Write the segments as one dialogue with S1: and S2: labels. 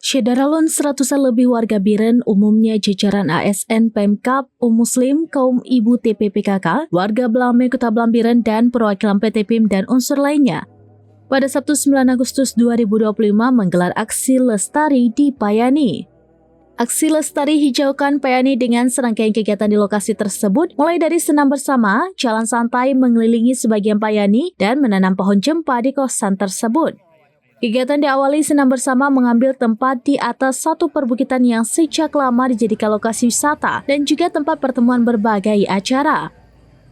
S1: Syederalun seratusan lebih warga Biren, umumnya jajaran ASN, Pemkab, Muslim, kaum ibu TPPKK, warga Blame, Kota Blambiren, dan perwakilan PT PIM dan unsur lainnya, pada Sabtu 9 Agustus 2025 menggelar aksi lestari di Payani. Aksi lestari hijaukan Payani dengan serangkaian kegiatan di lokasi tersebut, mulai dari senam bersama, jalan santai mengelilingi sebagian Payani, dan menanam pohon jempa di kosan tersebut. Kegiatan diawali senam bersama mengambil tempat di atas satu perbukitan yang sejak lama dijadikan lokasi wisata dan juga tempat pertemuan berbagai acara.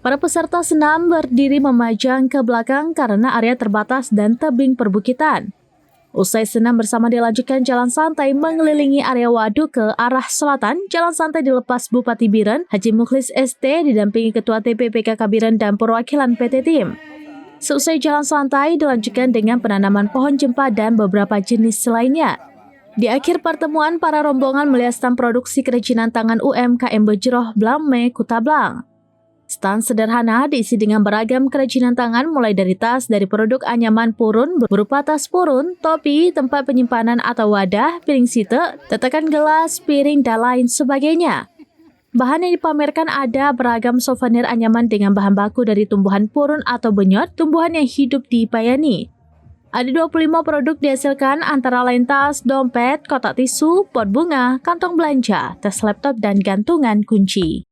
S1: Para peserta senam berdiri memajang ke belakang karena area terbatas dan tebing perbukitan. Usai senam bersama dilanjutkan jalan santai mengelilingi area waduk ke arah selatan. Jalan santai dilepas Bupati Biren, Haji Mukhlis ST, didampingi Ketua TPPKK Biren dan perwakilan PT TIM. Seusai jalan santai dilanjutkan dengan penanaman pohon jempa dan beberapa jenis lainnya. Di akhir pertemuan, para rombongan melihat stand produksi kerajinan tangan UMKM Bejroh Blame, Kota Blang. Stand sederhana diisi dengan beragam kerajinan tangan mulai dari tas dari produk anyaman purun berupa tas purun, topi, tempat penyimpanan atau wadah, piring site, tatakan gelas, piring, dan lain sebagainya. Bahan yang dipamerkan ada beragam souvenir anyaman dengan bahan baku dari tumbuhan purun atau benyot, tumbuhan yang hidup di Payani. Ada 25 produk dihasilkan antara lain tas, dompet, kotak tisu, pot bunga, kantong belanja, tas laptop, dan gantungan kunci.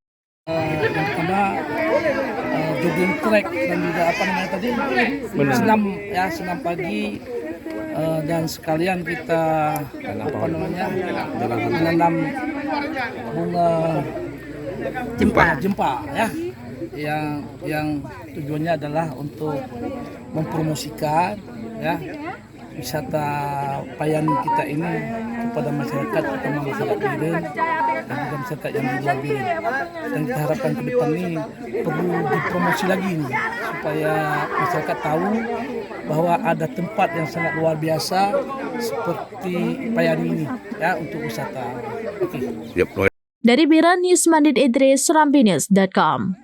S2: Yang pertama jogging track dan juga senam pagi dan sekalian kita menanam bunga jempa ya, yang tujuannya adalah untuk mempromosikan ya wisata Payani kita ini kepada masyarakat, terutama masyarakat Biren dan juga masyarakat yang di luar Biren. Dan kita harapkan ke depan ini perlu dipromosi lagi nih, supaya masyarakat tahu bahwa ada tempat yang sangat luar biasa seperti Payani ini ya untuk wisata. Oke.
S1: Dari Biren, News Mandit Idris, SerambiNews.com.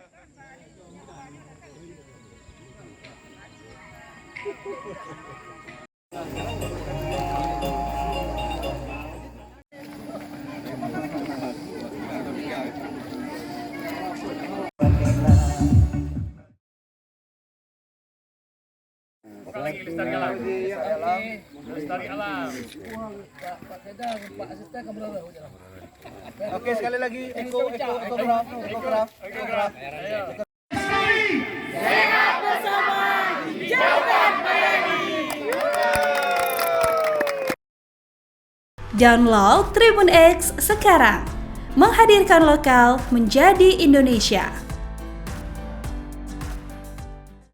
S3: Oke, sekali lagi ekograf.
S4: Sehat bersama, hijaukan Payani.
S5: Download Tribun X sekarang, menghadirkan lokal menjadi Indonesia.